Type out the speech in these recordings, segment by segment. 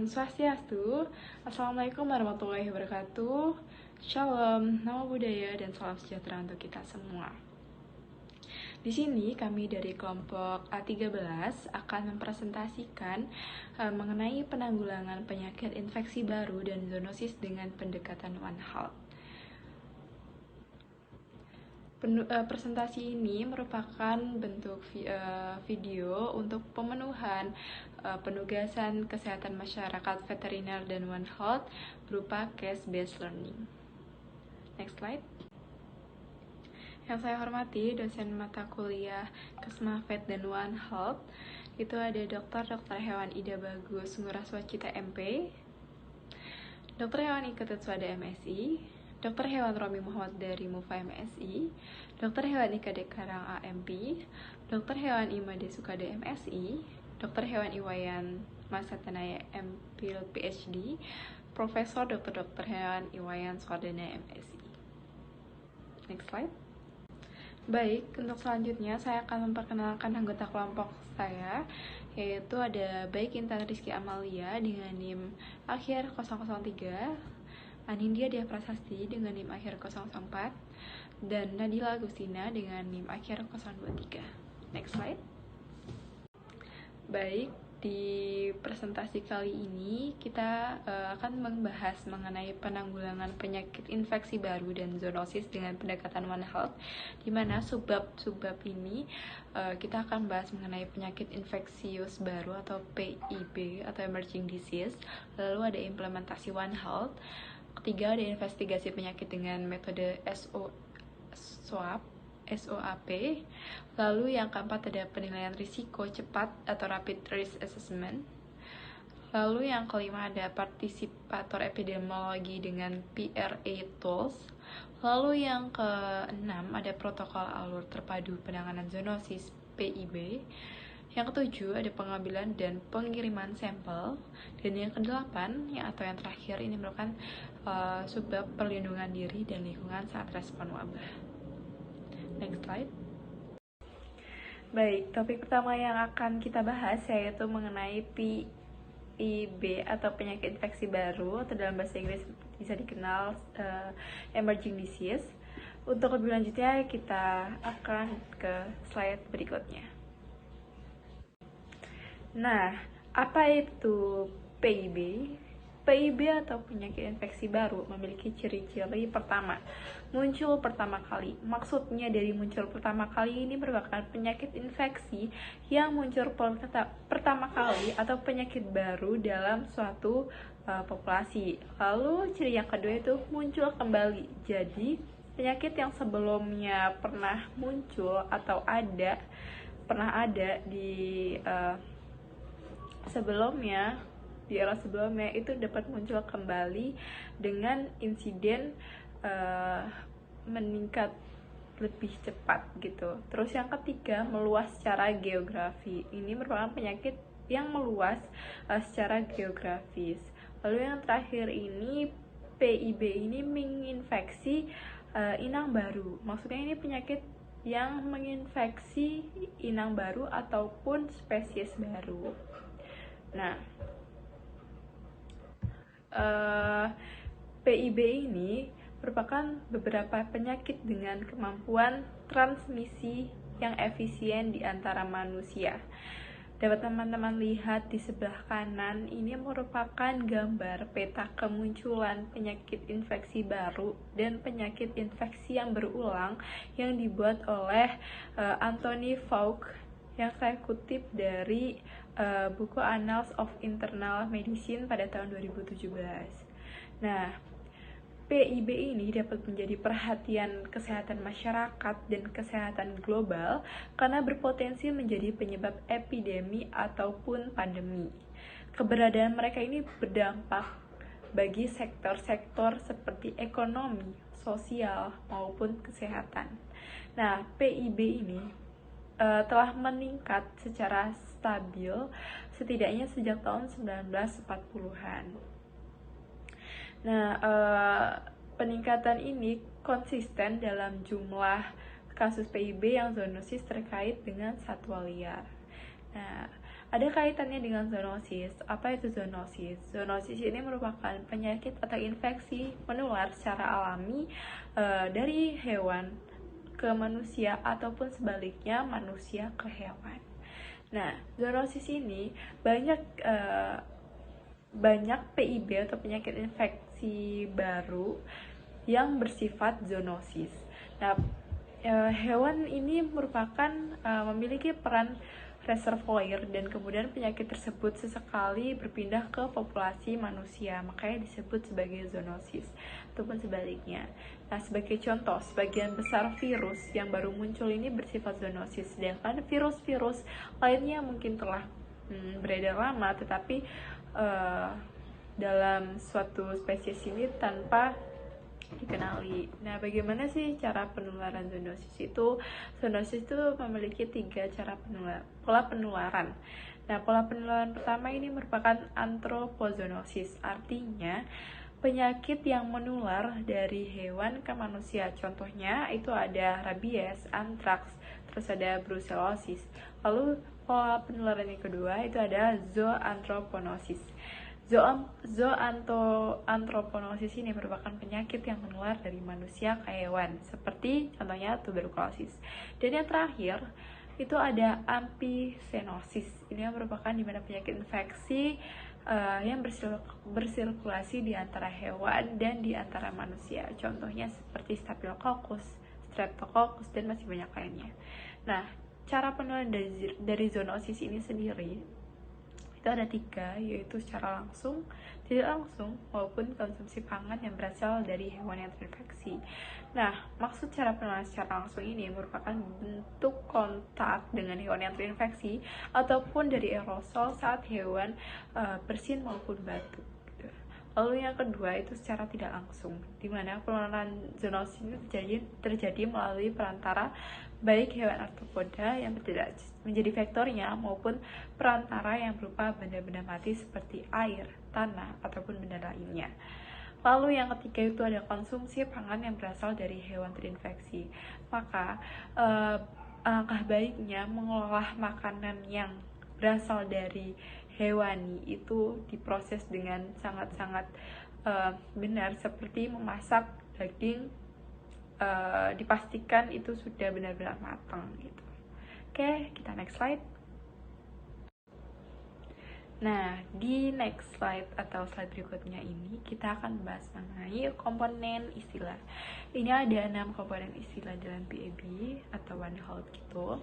Swastiastu, Assalamualaikum warahmatullahi wabarakatuh. Shalom, namo budaya dan salam sejahtera untuk kita semua. Di sini kami dari kelompok A13 akan mempresentasikan mengenai penanggulangan penyakit infeksi baru dan zoonosis dengan pendekatan One Health. Presentasi ini merupakan bentuk video untuk pemenuhan penugasan kesehatan masyarakat veteriner dan One Health berupa case-based learning. Next slide. Yang saya hormati dosen mata kuliah Kesmafet dan One Health itu ada Dr. Hewan Ida Bagus Nguraswacita MP, Dr. Hewan Ika Tetswada MSI, Dr. Hewan Romi Muhammad dari MUFA MSI, Dr. Hewan Ika Dekarang AMP, Dr. Hewan Imade Sukada MSI, Dr. Hewan Iwayan Masatanaya MPhil PhD, Profesor Dr. Hewan Iwayan Swardana MSI. Next slide. Baik, untuk selanjutnya saya akan memperkenalkan anggota kelompok saya, yaitu ada Baik Intan Rizky Amalia dengan NIM akhir 003, Anindya Dia Prasasti dengan NIM akhir 004, dan Nadila Agustina dengan NIM akhir 023. Next slide. Baik, di presentasi kali ini kita akan membahas mengenai penanggulangan penyakit infeksi baru dan zoonosis dengan pendekatan One Health, di mana subbab ini kita akan bahas mengenai penyakit infeksius baru atau PIB atau emerging disease, lalu ada implementasi One Health, ketiga ada investigasi penyakit dengan metode SOAP, lalu yang keempat ada penilaian risiko cepat atau rapid risk assessment, lalu yang kelima ada partisipator epidemiologi dengan PRA tools, lalu yang keenam ada protokol alur terpadu penanganan zoonosis PIB, yang ketujuh ada pengambilan dan pengiriman sampel, dan yang kedelapan atau yang terakhir ini merupakan subbab perlindungan diri dan lingkungan saat respon wabah. Next slide. Baik, topik pertama yang akan kita bahas yaitu mengenai PIB atau penyakit infeksi baru, atau dalam bahasa Inggris bisa dikenal emerging disease. Untuk lebih lanjutnya kita akan ke slide berikutnya. Nah, apa itu PIB? PIB atau penyakit infeksi baru memiliki ciri-ciri pertama, muncul pertama kali. Maksudnya dari muncul pertama kali ini merupakan penyakit infeksi yang muncul pertama kali atau penyakit baru dalam suatu populasi. Lalu ciri yang kedua itu muncul kembali. Jadi penyakit yang sebelumnya pernah muncul atau pernah ada di era sebelumnya itu dapat muncul kembali dengan insiden meningkat lebih cepat gitu. Terus yang ketiga, meluas secara geografi. Ini merupakan penyakit yang meluas secara geografis. Lalu yang terakhir ini PIB ini menginfeksi inang baru. Maksudnya ini penyakit yang menginfeksi inang baru ataupun spesies baru. Nah, PIB ini merupakan beberapa penyakit dengan kemampuan transmisi yang efisien di antara manusia. Dapat teman-teman lihat di sebelah kanan, ini merupakan gambar peta kemunculan penyakit infeksi baru dan penyakit infeksi yang berulang yang dibuat oleh Anthony Fauci, yang saya kutip dari buku Annals of Internal Medicine pada tahun 2017. Nah, PIB ini dapat menjadi perhatian kesehatan masyarakat dan kesehatan global karena berpotensi menjadi penyebab epidemi ataupun pandemi. Keberadaan mereka ini berdampak bagi sektor-sektor seperti ekonomi, sosial, maupun kesehatan. Nah, PIB ini telah meningkat secara stabil setidaknya sejak tahun 1940-an. Nah, peningkatan ini konsisten dalam jumlah kasus PIB yang zoonosis terkait dengan satwa liar. Nah, ada kaitannya dengan zoonosis. Apa itu zoonosis? Zoonosis ini merupakan penyakit atau infeksi menular secara alami dari hewan ke manusia ataupun sebaliknya manusia ke hewan. Nah, zoonosis ini banyak PIB atau penyakit infeksi baru yang bersifat zoonosis. Nah, hewan ini merupakan memiliki peran reservoir dan kemudian penyakit tersebut sesekali berpindah ke populasi manusia, makanya disebut sebagai zoonosis ataupun sebaliknya. Nah, sebagai contoh, sebagian besar virus yang baru muncul ini bersifat zoonosis, sedangkan virus-virus lainnya mungkin telah beredar lama tetapi dalam suatu spesies ini tanpa dikenali. Nah, bagaimana sih cara penularan zoonosis itu? Zoonosis itu memiliki 3 cara pola penularan. Nah, pola penularan pertama ini merupakan antropozoonosis, artinya penyakit yang menular dari hewan ke manusia. Contohnya itu ada rabies, antraks, terus ada brucellosis. Lalu pola penularan yang kedua itu ada zooanthroponosis. Zooanthroponosis ini merupakan penyakit yang menular dari manusia ke hewan, seperti contohnya tuberkulosis. Dan yang terakhir itu ada amphisenosis. Ini merupakan dimana penyakit infeksi yang bersirkulasi di antara hewan dan di antara manusia. Contohnya seperti Staphylococcus, Streptococcus, dan masih banyak lainnya. Nah, cara penularan dari zoonosis ini sendiri itu ada 3, yaitu secara langsung, tidak langsung, maupun konsumsi pangan yang berasal dari hewan yang terinfeksi. Nah, maksud cara penularan secara langsung ini merupakan bentuk kontak dengan hewan yang terinfeksi ataupun dari aerosol saat hewan bersin maupun batuk. Lalu yang kedua itu secara tidak langsung, di mana penularan zoonosis ini terjadi melalui perantara baik hewan arthropoda yang tidak menjadi vektornya maupun perantara yang berupa benda-benda mati seperti air, tanah, ataupun benda lainnya. Lalu yang ketiga itu ada konsumsi pangan yang berasal dari hewan terinfeksi. Maka alangkah baiknya mengolah makanan yang berasal dari hewani itu diproses dengan sangat-sangat benar, seperti memasak daging, dipastikan itu sudah benar-benar matang gitu. Oke, kita next slide. Nah, di next slide atau slide berikutnya ini kita akan bahas mengenai komponen istilah. Ini ada 6 komponen istilah dalam PAB atau One Health gitu.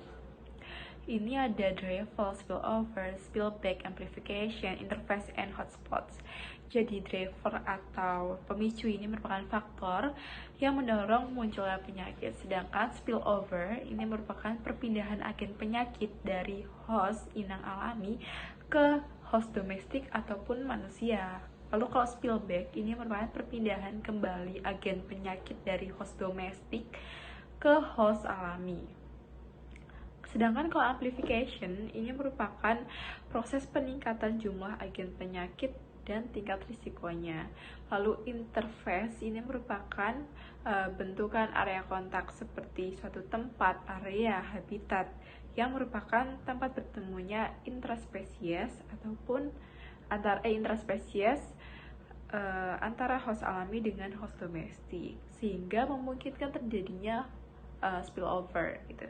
Ini ada driver, spillover, spillback, amplification, interface, and hotspots. Jadi driver atau pemicu ini merupakan faktor yang mendorong munculnya penyakit, sedangkan spillover ini merupakan perpindahan agen penyakit dari host inang alami ke host domestik ataupun manusia. Lalu kalau spillback ini merupakan perpindahan kembali agen penyakit dari host domestik ke host alami. Sedangkan kalau amplification ini merupakan proses peningkatan jumlah agen penyakit dan tingkat risikonya. Lalu interface ini merupakan bentukan area kontak seperti suatu tempat, area, habitat yang merupakan tempat bertemunya intraspesies ataupun intraspesies antara host alami dengan host domestik, sehingga memungkinkan terjadinya spillover gitu.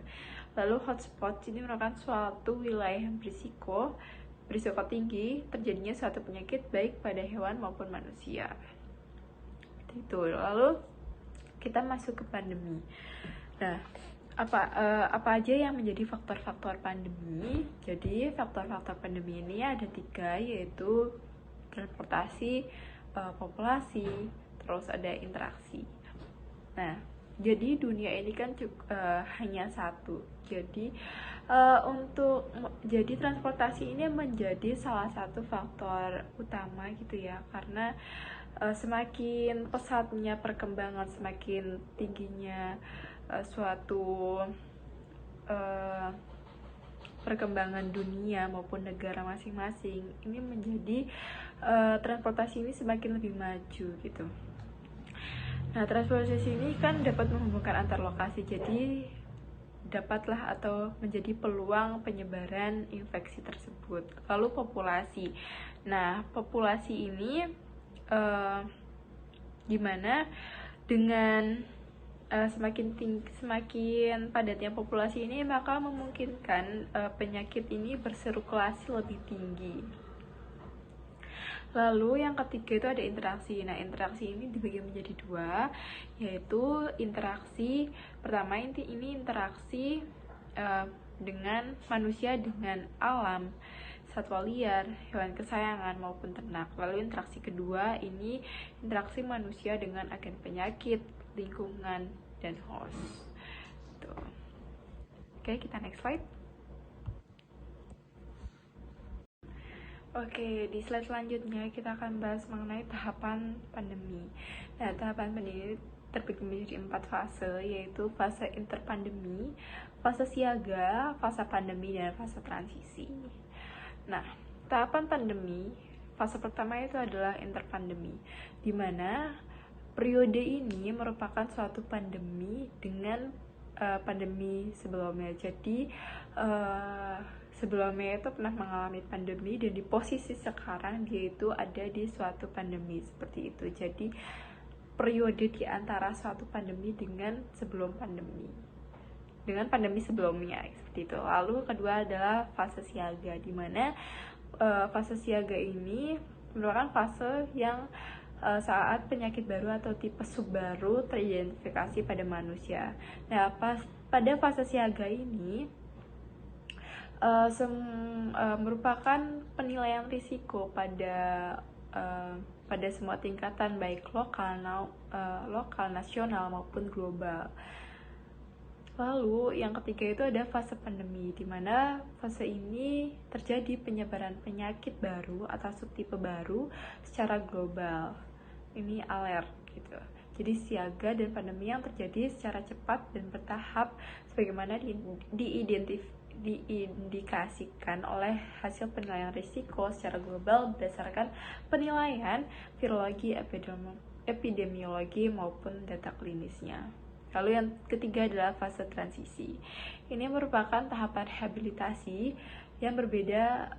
Lalu hotspot ini merupakan suatu wilayah yang berisiko tinggi terjadinya suatu penyakit baik pada hewan maupun manusia. Itu. Lalu kita masuk ke pandemi. Nah, apa aja yang menjadi faktor-faktor pandemi? Jadi faktor-faktor pandemi ini ada 3, yaitu transportasi, populasi, terus ada interaksi. Nah, jadi dunia ini kan hanya satu. Jadi transportasi ini menjadi salah satu faktor utama gitu ya, karena semakin pesatnya perkembangan, semakin tingginya suatu perkembangan dunia maupun negara masing-masing, ini menjadi transportasi ini semakin lebih maju gitu. Nah, transportasi ini kan dapat menghubungkan antar lokasi, jadi dapatlah atau menjadi peluang penyebaran infeksi tersebut. Lalu populasi. Nah, populasi ini dimana dengan semakin padatnya populasi ini, maka memungkinkan penyakit ini bersirkulasi lebih tinggi. Lalu yang ketiga itu ada interaksi. Nah, interaksi ini dibagi menjadi dua, yaitu interaksi pertama ini interaksi dengan manusia dengan alam, satwa liar, hewan kesayangan maupun ternak. Lalu interaksi kedua ini interaksi manusia dengan agen penyakit, lingkungan, dan host. Tuh. Oke, kita next slide. Oke, di slide selanjutnya kita akan bahas mengenai tahapan pandemi. Nah, tahapan pandemi terbagi menjadi 4 fase, yaitu fase interpandemi, fase siaga, fase pandemi, dan fase transisi. Nah, tahapan pandemi, fase pertama itu adalah interpandemi, di mana periode ini merupakan suatu pandemi dengan pandemi sebelumnya. Jadi sebelumnya itu pernah mengalami pandemi, dan di posisi sekarang dia itu ada di suatu pandemi seperti itu. Jadi periode di antara suatu pandemi dengan sebelum pandemi, dengan pandemi sebelumnya seperti itu. Lalu kedua adalah fase siaga, di mana fase siaga ini merupakan fase yang saat penyakit baru atau tipe subbaru teridentifikasi pada manusia. Nah, pada fase siaga ini merupakan penilaian risiko pada semua tingkatan, baik lokal, nasional maupun global. Lalu yang ketiga itu ada fase pandemi, di mana fase ini terjadi penyebaran penyakit baru atau subtipe baru secara global. Ini alert gitu. Jadi siaga dan pandemi yang terjadi secara cepat dan bertahap sebagaimana diindikasikan oleh hasil penilaian risiko secara global berdasarkan penilaian virologi, epidemiologi maupun data klinisnya. Lalu yang ketiga adalah fase transisi. Ini merupakan tahapan rehabilitasi yang berbeda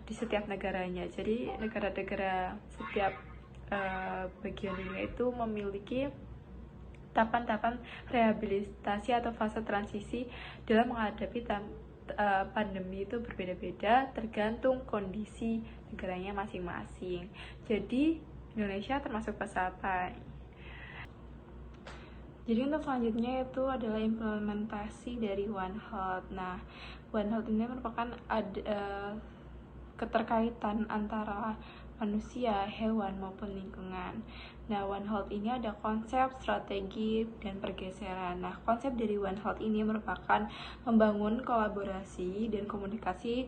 di setiap negaranya. Jadi negara-negara setiap bagian dunia itu memiliki tahapan-tahapan rehabilitasi atau fase transisi dalam menghadapi pandemi itu berbeda-beda tergantung kondisi negaranya masing-masing. Jadi Indonesia termasuk fase apa? Jadi untuk selanjutnya itu adalah implementasi dari One Health. Nah, One Health ini merupakan keterkaitan antara manusia, hewan, maupun lingkungan. Nah, One Health ini ada konsep, strategi, dan pergeseran. Nah, konsep dari One Health ini merupakan membangun kolaborasi dan komunikasi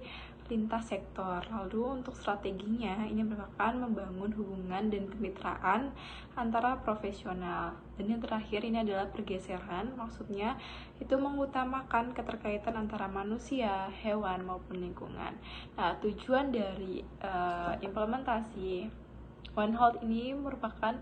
lintas sektor. Lalu untuk strateginya, ini merupakan membangun hubungan dan kemitraan antara profesional. Dan yang terakhir ini adalah pergeseran, maksudnya itu mengutamakan keterkaitan antara manusia, hewan, maupun lingkungan. Nah, tujuan dari implementasi One Health ini merupakan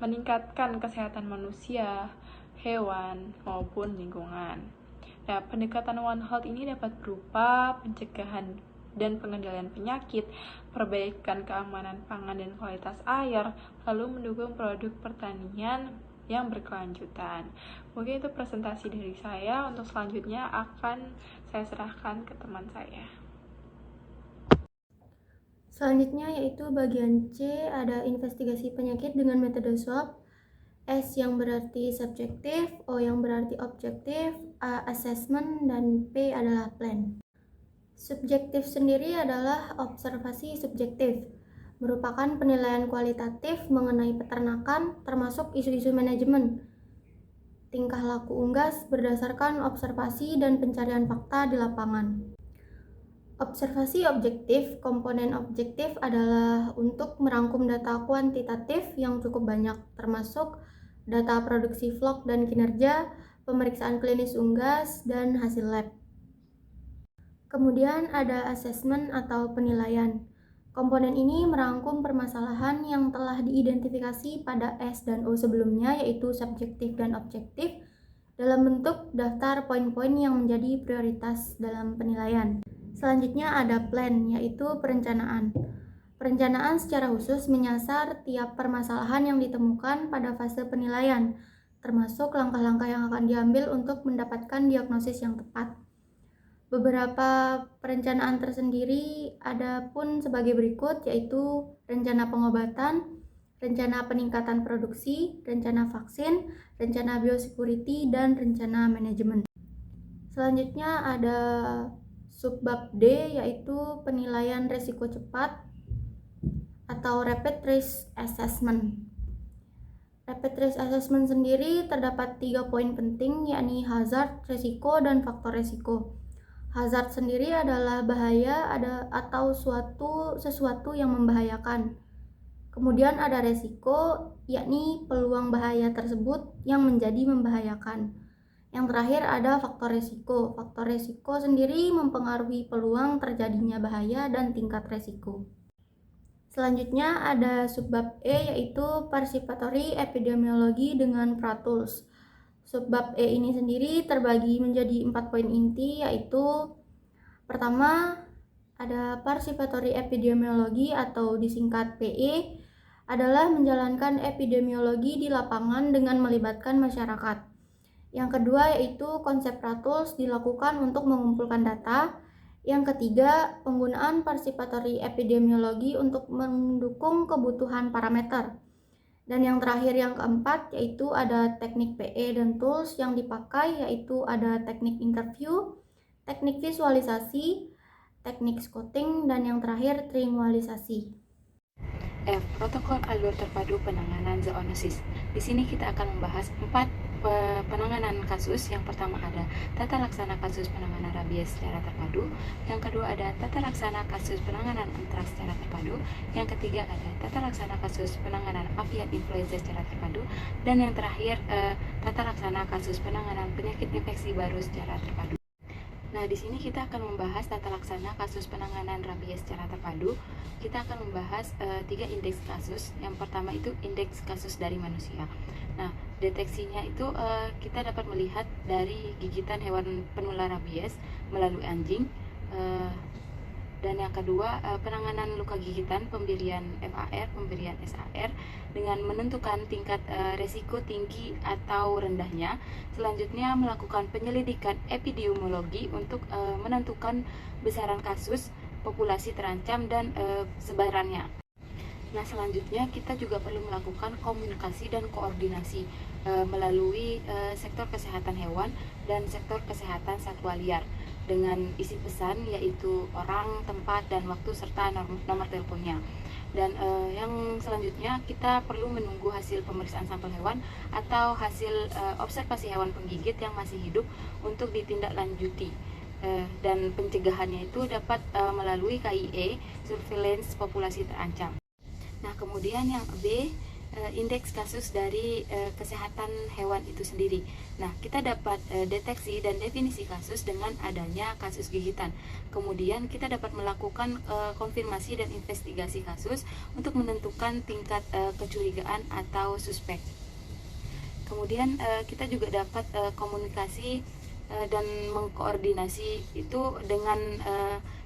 meningkatkan kesehatan manusia, hewan, maupun lingkungan. Nah, pendekatan One Health ini dapat berupa pencegahan dan pengendalian penyakit, perbaikan keamanan pangan dan kualitas air, lalu mendukung produk pertanian yang berkelanjutan. Mungkin itu presentasi dari saya. Untuk selanjutnya akan saya serahkan ke teman saya. Selanjutnya yaitu bagian C, ada investigasi penyakit dengan metode swab. S yang berarti subjektif, O yang berarti objektif, A assessment, dan P adalah plan. Subjektif sendiri adalah observasi subjektif, merupakan penilaian kualitatif mengenai peternakan termasuk isu-isu manajemen, tingkah laku unggas berdasarkan observasi dan pencarian fakta di lapangan. Observasi objektif, komponen objektif adalah untuk merangkum data kuantitatif yang cukup banyak, termasuk data produksi vlog dan kinerja, pemeriksaan klinis unggas, dan hasil lab. Kemudian ada assessment atau penilaian. Komponen ini merangkum permasalahan yang telah diidentifikasi pada S dan O sebelumnya, yaitu subjektif dan objektif, dalam bentuk daftar poin-poin yang menjadi prioritas dalam penilaian. Selanjutnya ada plan, yaitu perencanaan. Perencanaan secara khusus menyasar tiap permasalahan yang ditemukan pada fase penilaian, termasuk langkah-langkah yang akan diambil untuk mendapatkan diagnosis yang tepat. Beberapa perencanaan tersendiri ada pun sebagai berikut, yaitu rencana pengobatan, rencana peningkatan produksi, rencana vaksin, rencana biosecurity, dan rencana manajemen. Selanjutnya ada subbab D, yaitu penilaian risiko cepat atau rapid risk assessment. Rapid risk assessment sendiri terdapat 3 poin penting, yakni hazard, risiko, dan faktor risiko. Hazard sendiri adalah bahaya atau sesuatu yang membahayakan. Kemudian ada resiko, yakni peluang bahaya tersebut yang menjadi membahayakan. Yang terakhir ada faktor resiko. Faktor resiko sendiri mempengaruhi peluang terjadinya bahaya dan tingkat resiko. Selanjutnya ada subbab E, yaitu participatory epidemiologi dengan PRATools. Subbab E ini sendiri terbagi menjadi 4 poin inti, yaitu pertama ada participatory epidemiologi atau disingkat PE, adalah menjalankan epidemiologi di lapangan dengan melibatkan masyarakat. Yang kedua yaitu konsep PRATools dilakukan untuk mengumpulkan data. Yang ketiga, penggunaan participatory epidemiologi untuk mendukung kebutuhan parameter. Dan yang terakhir yang keempat yaitu ada teknik PE dan tools yang dipakai, yaitu ada teknik interview, teknik visualisasi, teknik scouting, dan yang terakhir triangulasi. F. Protokol alur terpadu penanganan zoonosis. Di sini kita akan membahas 4 penanganan kasus. Yang pertama ada tata laksana kasus penanganan rabies secara terpadu. Yang kedua ada tata laksana kasus penanganan antraks secara terpadu. Yang ketiga ada tata laksana kasus penanganan avian influenza secara terpadu. Dan yang terakhir tata laksana kasus penanganan penyakit infeksi baru secara terpadu. Nah, di sini kita akan membahas tata laksana kasus penanganan rabies secara terpadu. Kita akan membahas 3 indeks kasus. Yang pertama itu indeks kasus dari manusia. Nah, deteksinya itu kita dapat melihat dari gigitan hewan penular rabies melalui anjing. Dan yang kedua, penanganan luka gigitan, pemberian FAR, pemberian SAR dengan menentukan tingkat resiko tinggi atau rendahnya. Selanjutnya melakukan penyelidikan epidemiologi untuk menentukan besaran kasus, populasi terancam, dan sebarannya. Nah, selanjutnya kita juga perlu melakukan komunikasi dan koordinasi melalui sektor kesehatan hewan dan sektor kesehatan satwa liar dengan isi pesan yaitu orang, tempat, dan waktu serta nomor teleponnya. Dan yang selanjutnya kita perlu menunggu hasil pemeriksaan sampel hewan atau hasil observasi hewan penggigit yang masih hidup untuk ditindaklanjuti. Dan pencegahannya itu dapat melalui KIE, surveillance populasi terancam. Nah, kemudian yang B, indeks kasus dari kesehatan hewan itu sendiri. Nah, kita dapat deteksi dan definisi kasus dengan adanya kasus gigitan. Kemudian kita dapat melakukan konfirmasi dan investigasi kasus untuk menentukan tingkat kecurigaan atau suspek. Kemudian kita juga dapat komunikasi dan mengkoordinasi itu dengan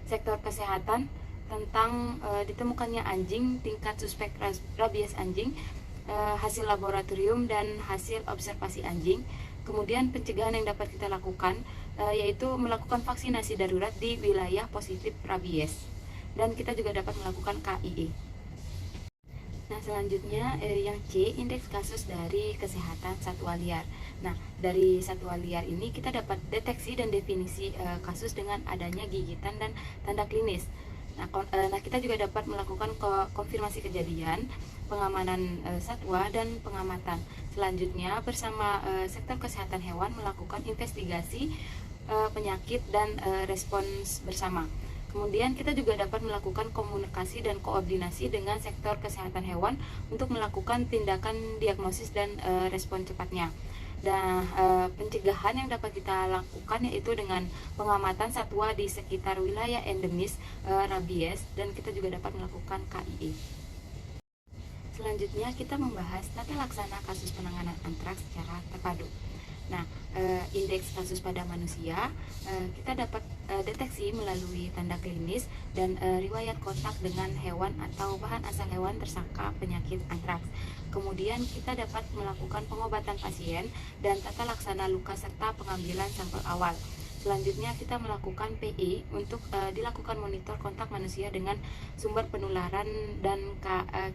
sektor kesehatan tentang ditemukannya anjing, tingkat suspek rabies anjing, hasil laboratorium, dan hasil observasi anjing. Kemudian pencegahan yang dapat kita lakukan yaitu melakukan vaksinasi darurat di wilayah positif rabies. Dan kita juga dapat melakukan KIE. Nah, selanjutnya yang C, indeks kasus dari kesehatan satwa liar. Nah, dari satwa liar ini kita dapat deteksi dan definisi kasus dengan adanya gigitan dan tanda klinis. Nah, kita juga dapat melakukan konfirmasi kejadian, pengamanan satwa, dan pengamatan. Selanjutnya, bersama sektor kesehatan hewan melakukan investigasi penyakit dan respons bersama. Kemudian kita juga dapat melakukan komunikasi dan koordinasi dengan sektor kesehatan hewan untuk melakukan tindakan diagnosis dan respon cepatnya. Dan pencegahan yang dapat kita lakukan yaitu dengan pengamatan satwa di sekitar wilayah endemis rabies, dan kita juga dapat melakukan KIE. Selanjutnya kita membahas tata laksana kasus penanganan antraks secara terpadu. Nah, indeks kasus pada manusia kita dapat deteksi melalui tanda klinis dan riwayat kontak dengan hewan atau bahan asal hewan tersangka penyakit antraks. Kemudian kita dapat melakukan pengobatan pasien dan tata laksana luka serta pengambilan sampel awal. Selanjutnya kita melakukan PE untuk dilakukan monitor kontak manusia dengan sumber penularan dan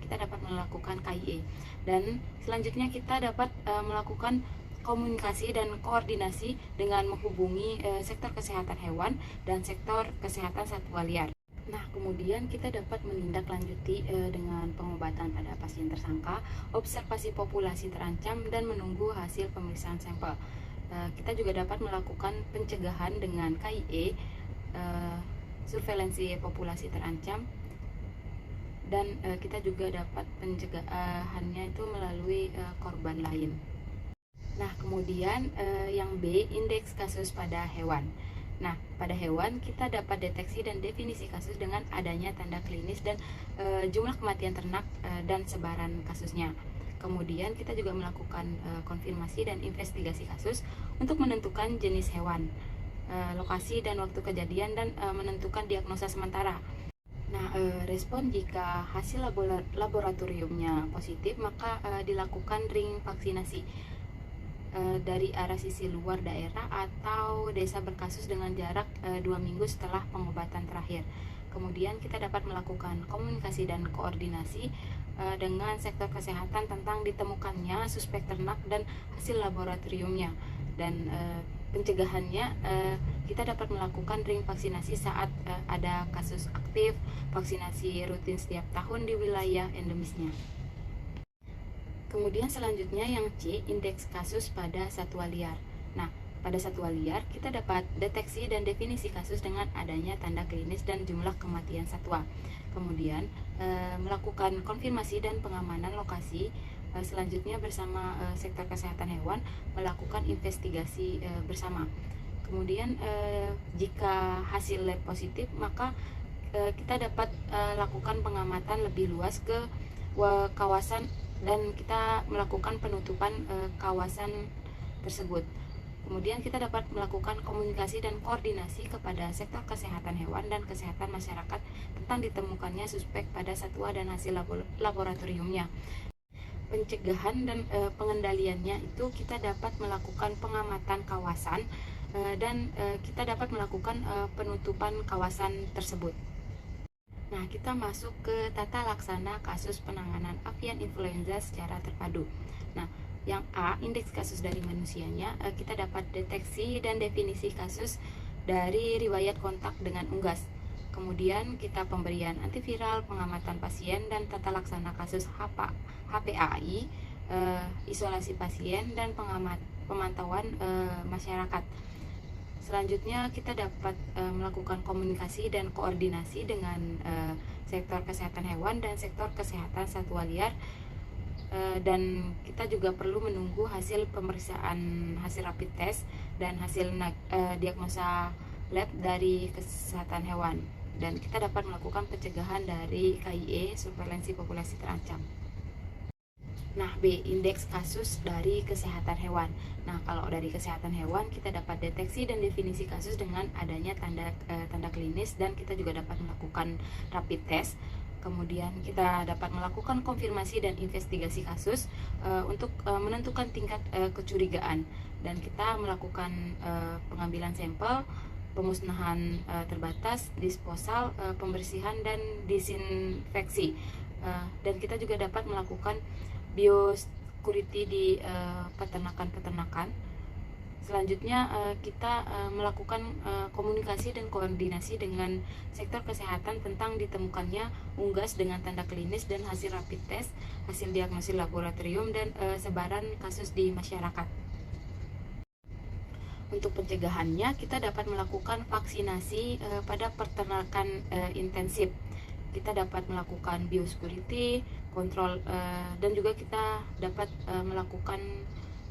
kita dapat melakukan KIE. Dan selanjutnya kita dapat melakukan komunikasi dan koordinasi dengan menghubungi sektor kesehatan hewan dan sektor kesehatan satwa liar. Nah, kemudian kita dapat menindaklanjuti dengan pengobatan pada pasien tersangka, observasi populasi terancam, dan menunggu hasil pemeriksaan sampel. Kita juga dapat melakukan pencegahan dengan KIE, surveilansi populasi terancam, dan kita juga dapat pencegahannya itu melalui korban lain. Nah, kemudian yang B, indeks kasus pada hewan. Nah, pada hewan kita dapat deteksi dan definisi kasus dengan adanya tanda klinis dan jumlah kematian ternak dan sebaran kasusnya. Kemudian kita juga melakukan konfirmasi dan investigasi kasus untuk menentukan jenis hewan, lokasi dan waktu kejadian, dan menentukan diagnosa sementara. Nah, respon jika hasil laboratoriumnya positif, maka dilakukan ring vaksinasi dari arah sisi luar daerah atau desa berkasus dengan jarak 2 minggu setelah pengobatan terakhir. Kemudian kita dapat melakukan komunikasi dan koordinasi dengan sektor kesehatan tentang ditemukannya suspek ternak dan hasil laboratoriumnya. Dan pencegahannya kita dapat melakukan ring vaksinasi saat ada kasus aktif, vaksinasi rutin setiap tahun di wilayah endemisnya. Kemudian selanjutnya yang C, indeks kasus pada satwa liar. Nah, pada satwa liar kita dapat deteksi dan definisi kasus dengan adanya tanda klinis dan jumlah kematian satwa. Kemudian melakukan konfirmasi dan pengamanan lokasi. Selanjutnya bersama sektor kesehatan hewan melakukan investigasi bersama. Kemudian jika hasil lab positif, maka kita dapat lakukan pengamatan lebih luas ke kawasan dan kita melakukan penutupan kawasan tersebut. Kemudian kita dapat melakukan komunikasi dan koordinasi kepada sektor kesehatan hewan dan kesehatan masyarakat tentang ditemukannya suspek pada satwa dan hasil laboratoriumnya. Pencegahan dan pengendaliannya itu kita dapat melakukan pengamatan kawasan dan kita dapat melakukan penutupan kawasan tersebut. Nah, kita masuk ke tata laksana kasus penanganan avian influenza secara terpadu. Nah, yang A, indeks kasus dari manusianya, kita dapat deteksi dan definisi kasus dari riwayat kontak dengan unggas. Kemudian kita pemberian antiviral, pengamatan pasien, dan tata laksana kasus HPAI, isolasi pasien, dan pemantauan masyarakat. Selanjutnya kita dapat melakukan komunikasi dan koordinasi dengan sektor kesehatan hewan dan sektor kesehatan satwa liar, dan kita juga perlu menunggu hasil pemeriksaan hasil rapid test dan hasil diagnosa lab dari kesehatan hewan, dan kita dapat melakukan pencegahan dari KIE, surveilansi populasi terancam. Nah, B, indeks kasus dari kesehatan hewan. Nah, kalau dari kesehatan hewan kita dapat deteksi dan definisi kasus dengan adanya tanda klinis, dan kita juga dapat melakukan rapid test. Kemudian kita dapat melakukan konfirmasi dan investigasi kasus untuk menentukan tingkat kecurigaan, dan kita melakukan pengambilan sampel, pemusnahan terbatas, disposal, pembersihan, dan disinfeksi. Dan kita juga dapat melakukan biosecurity di peternakan. Selanjutnya kita melakukan komunikasi dan koordinasi dengan sektor kesehatan tentang ditemukannya unggas dengan tanda klinis dan hasil rapid test, hasil diagnosis laboratorium, dan sebaran kasus di masyarakat. Untuk pencegahannya kita dapat melakukan vaksinasi pada peternakan intensif. Kita dapat melakukan biosecurity, kontrol, dan juga kita dapat melakukan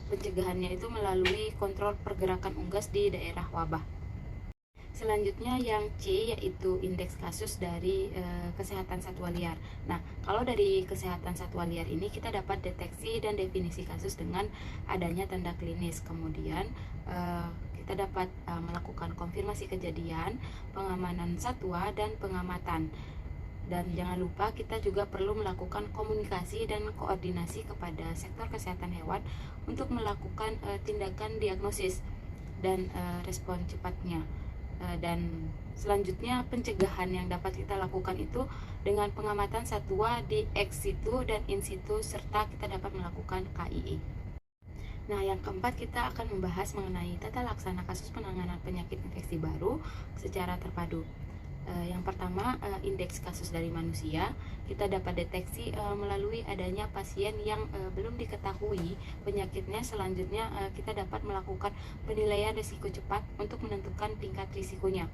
pencegahannya itu melalui kontrol pergerakan unggas di daerah wabah. Selanjutnya yang C yaitu indeks kasus dari kesehatan satwa liar. Nah, kalau dari kesehatan satwa liar ini kita dapat deteksi dan definisi kasus dengan adanya tanda klinis. Kemudian kita dapat melakukan konfirmasi kejadian, pengamanan satwa, dan pengamatan. Dan jangan lupa kita juga perlu melakukan komunikasi dan koordinasi kepada sektor kesehatan hewan untuk melakukan tindakan diagnosis dan respon cepatnya. Dan selanjutnya pencegahan yang dapat kita lakukan itu dengan pengamatan satwa di ex situ dan in situ, serta kita dapat melakukan KIE. Nah, yang keempat kita akan membahas mengenai tata laksana kasus penanganan penyakit infeksi baru secara terpadu. Yang pertama, indeks kasus dari manusia. Kita dapat deteksi melalui adanya pasien yang belum diketahui penyakitnya. Selanjutnya kita dapat melakukan penilaian risiko cepat untuk menentukan tingkat risikonya.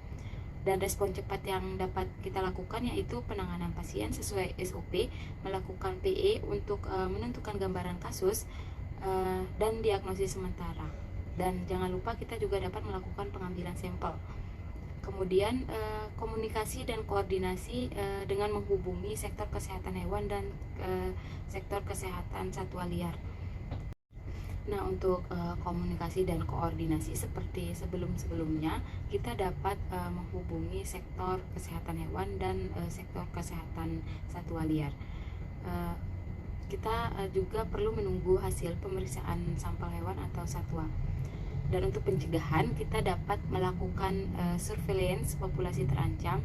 Dan respon cepat yang dapat kita lakukan yaitu penanganan pasien sesuai SOP, melakukan PE untuk menentukan gambaran kasus, dan diagnosis sementara. Dan jangan lupa kita juga dapat melakukan pengambilan sampel. Kemudian komunikasi dan koordinasi dengan menghubungi sektor kesehatan hewan dan sektor kesehatan satwa liar. Nah, untuk komunikasi dan koordinasi seperti sebelum-sebelumnya, kita dapat menghubungi sektor kesehatan hewan dan sektor kesehatan satwa liar. Kita juga perlu menunggu hasil pemeriksaan sampel hewan atau satwa. Dan untuk pencegahan kita dapat melakukan surveillance populasi terancam,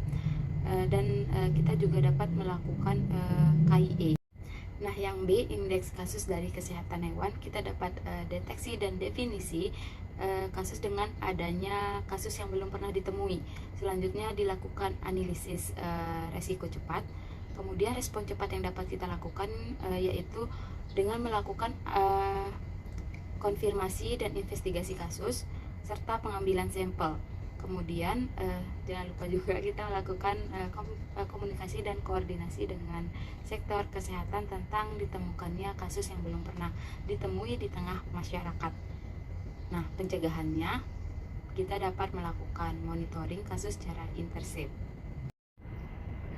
dan kita juga dapat melakukan KIE. Nah, yang B, indeks kasus dari kesehatan hewan. Kita dapat deteksi dan definisi kasus dengan adanya kasus yang belum pernah ditemui. Selanjutnya dilakukan analisis resiko cepat. Kemudian respon cepat yang dapat kita lakukan yaitu dengan melakukan konfirmasi dan investigasi kasus serta pengambilan sampel. Kemudian jangan lupa juga kita melakukan komunikasi dan koordinasi dengan sektor kesehatan tentang ditemukannya kasus yang belum pernah ditemui di tengah masyarakat. Nah, pencegahannya kita dapat melakukan monitoring kasus secara intersip.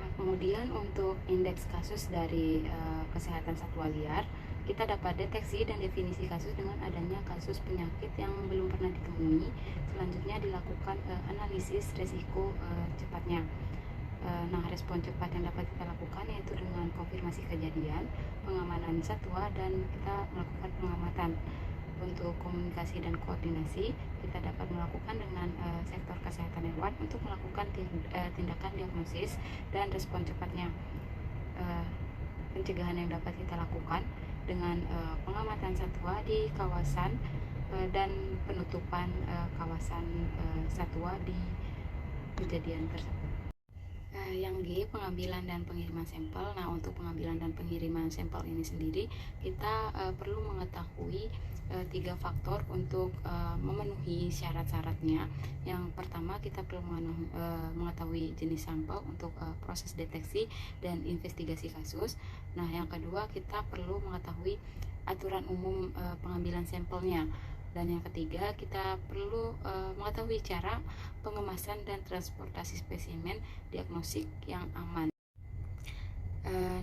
Nah, kemudian untuk indeks kasus dari kesehatan satwa liar, kita dapat deteksi dan definisi kasus dengan adanya kasus penyakit yang belum pernah ditemui. Selanjutnya dilakukan analisis resiko cepatnya. Nah, respon cepat yang dapat kita lakukan yaitu dengan konfirmasi kejadian, pengamanan satwa, dan kita melakukan pengamatan. Untuk komunikasi dan koordinasi, kita dapat melakukan dengan sektor kesehatan hewan untuk melakukan tindakan diagnosis dan respon cepatnya. Pencegahan yang dapat kita lakukan dengan pengamatan satwa di kawasan dan penutupan kawasan satwa di kejadian tersebut. Yang G, pengambilan dan pengiriman sampel. Nah, untuk pengambilan dan pengiriman sampel ini sendiri kita perlu mengetahui 3 faktor untuk memenuhi syarat-syaratnya. Yang pertama, kita perlu mengetahui jenis sampel untuk proses deteksi dan investigasi kasus. Nah, yang kedua, kita perlu mengetahui aturan umum pengambilan sampelnya. Dan yang ketiga, kita perlu mengetahui cara pengemasan dan transportasi spesimen diagnostik yang aman.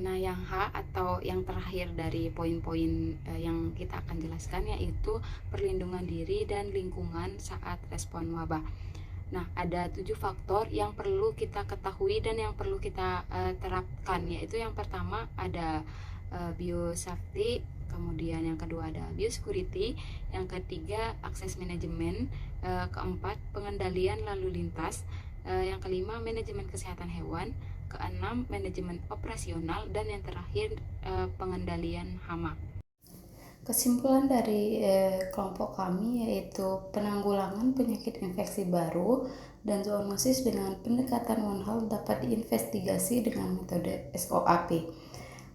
Nah, yang H atau yang terakhir dari poin-poin yang kita akan jelaskan yaitu perlindungan diri dan lingkungan saat respon wabah. Nah, ada 7 faktor yang perlu kita ketahui dan yang perlu kita terapkan, yaitu yang pertama ada biosafety, kemudian yang kedua ada biosecurity, yang ketiga akses manajemen, keempat pengendalian lalu lintas, yang kelima manajemen kesehatan hewan, keenam manajemen operasional, dan yang terakhir pengendalian hama. Kesimpulan dari kelompok kami yaitu penanggulangan penyakit infeksi baru dan zoonosis dengan pendekatan One Health dapat diinvestigasi dengan metode SOAP.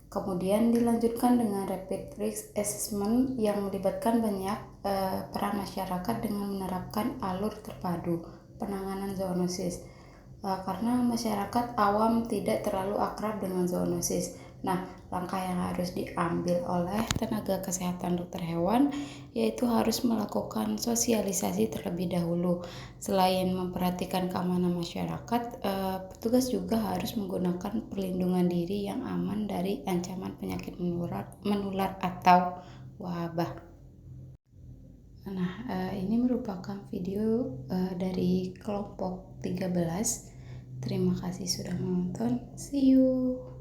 Kemudian dilanjutkan dengan rapid risk assessment yang melibatkan banyak peran masyarakat dengan menerapkan alur terpadu penanganan zoonosis. Karena masyarakat awam tidak terlalu akrab dengan zoonosis, Nah, langkah yang harus diambil oleh tenaga kesehatan dokter hewan yaitu harus melakukan sosialisasi terlebih dahulu. Selain memperhatikan keamanan masyarakat, petugas juga harus menggunakan perlindungan diri yang aman dari ancaman penyakit menular atau wabah. Nah, ini merupakan video dari kelompok 13. Terima kasih sudah menonton. See you.